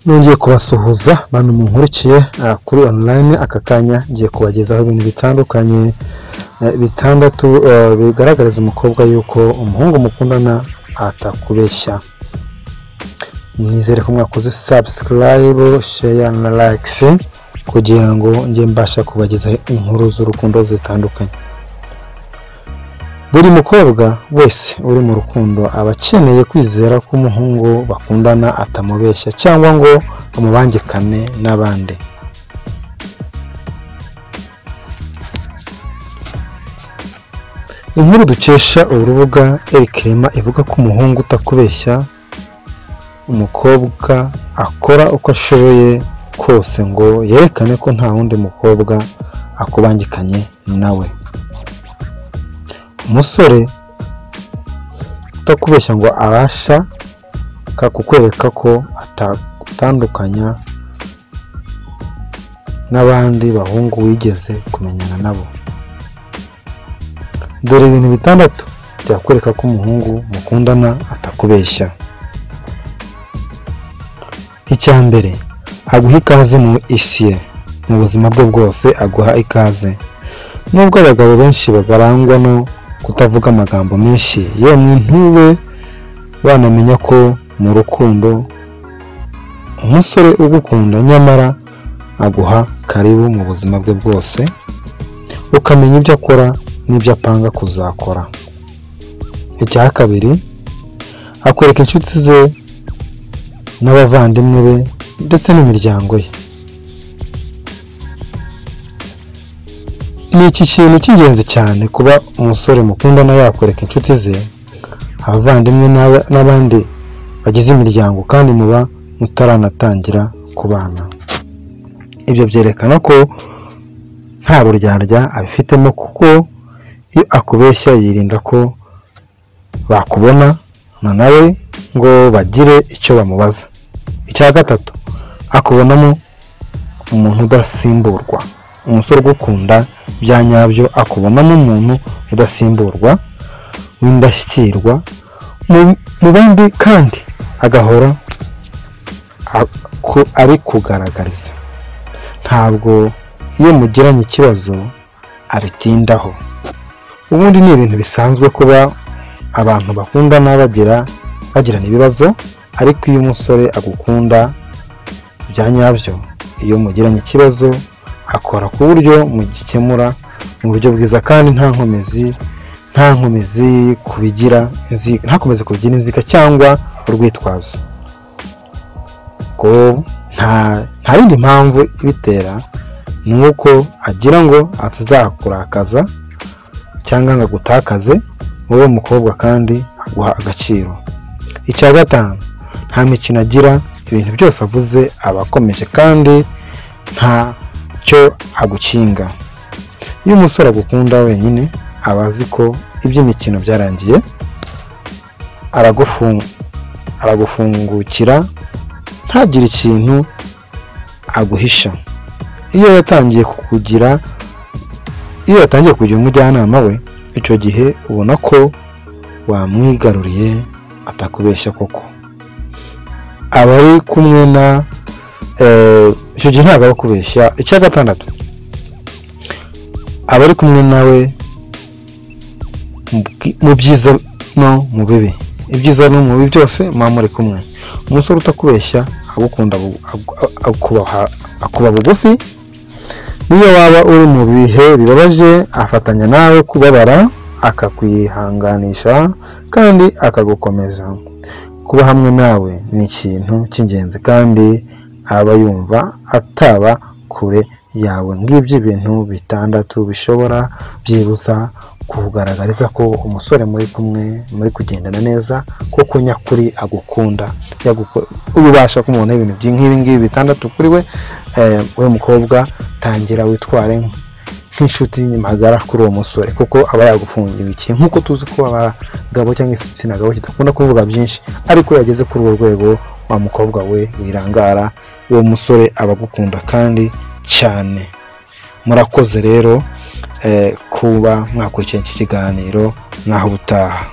nongeye kubasuhuza bantu munkurikiye kuri online. Aka kanya ngiye kubagezaho ibintu bitandukanye bitandatu bigaragariza umukobwa yuko umuhungu mukundana atakubeshya. Nizere ko mwakoze subscribe, share na like kugira ngo njye mbasha kubagezaho inkuru z'urukundo zitandukanye. Buri mukobwa wese uri mu rukundo aba akeneye kwizera ko umuhungu bakundana atamubeshya cyangwa ngo amubangikane n'abandi. Inkuru dukesha urubuga Elkrema ivuga ko umuhungu utakubeshya umukobwa akora uko ashoboye kose ngo yerekane ko nta wundi mukobwa akubangikanye nawe. Umusore utakubeshya ngo abasha kukwereka ko atatandukanya n'abandi bahungu wigeze kumenyana nabo. Dore ibintu bitandatu byakwereka ko umuhungu mukundana atakubeshya. Icya mbere, aguha ikaze mu isi ye, mu buzima bwe bwose aguha ikaze. Nubwo abagabo benshi bagarangwa no kutavuga amagambo menshi, yemwe ntube banamenya ko mu rukundo umusore ugukunda nyamara aguha karibu mu buzima bwe bwose, ukamenya ibyo akora n'ibyo apanga kuzakora. Icya kabiri, akwereka inshuti ze n'abavandimwe be ndetse n'imiryango ye. Ni iki kintu cy'ingenzi cyane kuba umusore mukundana yakwereka inshuti ze, abavandimwe n'abandi bagize imiryango kandi muba mutaranatangira kubana. Ibyo byerekana ko nta buryarya abifitemo, kuko iyo akubeshya yirinda ko bakubona nawe ngo bagire icyo bamubaza. Icya gatatu, akubonamo umuntu udasimburwa. Umusore ugukunda bya nyabyo akubonamo umuntu udasimburwa w'indashyikirwa mu bandi, kandi agahora ari kugaragariza. Ntabwo iyo mugiranye ikibazo aritindaho. Ubundi ni ibintu bisanzwe kuba abantu bakundana bagirana ibibazo, ariko iyo umusore agukunda bya nyabyo, iyo mugiranye ikibazo akora ku buryo mugikemura mu buryo bwiza kandi nta nkomezi kubigira inzika cyangwa urwitwazo. Ko nta yindi mpamvu ibitera, ni uko agira ngo atazakurakaza cyangwa ngo agutakaze wowe mukobwa, kandi aguha agaciro. Icya gatanu, nta mikino agira, ibintu byose avuze aba akomeje kandi nta cyo agukinga. Iyo umusore agukunda wenyine aba azi ko iby'imikino byarangiye, aragufungukira ntagire ikintu aguhisha. Iyo yatangiye kugira umujyanama we, icyo gihe ubona ko wamwigaruriye atakubeshya koko. Abari kumwe na icyo gihe ntabwo kubeshya. Icya gatandatu, abari kumwe nawe mu byiza no mu bibi, ibyiza no mu bibi byose muba muri kumwe. Umusore utakubeshya agukunda akuba bugufi. Niyo waba uri mu bihe bibabaje afatanya nawe kubabara, akakwihanganisha kandi akagukomeza. Kuba hamwe nawe ni ikintu cy'ingenzi kandi aba yumva ataba kure yawe. Ngibyo ibintu bitandatu bishobora byibuza kugaragariza ko umusore muri kumwe, muri kugendana neza, kuko nyakuri agukunda. Ubasha kumubona ibintu nk'ibi ngibi bitandatu kuri we. Uyu mukobwa tangira witware nk'inshuti magara kuri uwo musore, kuko aba yagufungiye iki. Nk'uko tuzi ko abagabo cyangwa igitsina gabo kidakunda kuvuga byinshi, ariko yageze kuri urwo rwego wa mukobwa we wirangara, uwo musore aba agukunda kandi cyane. Murakoze rero kuba mwakurikiye iki kiganiro, naho ubutaha.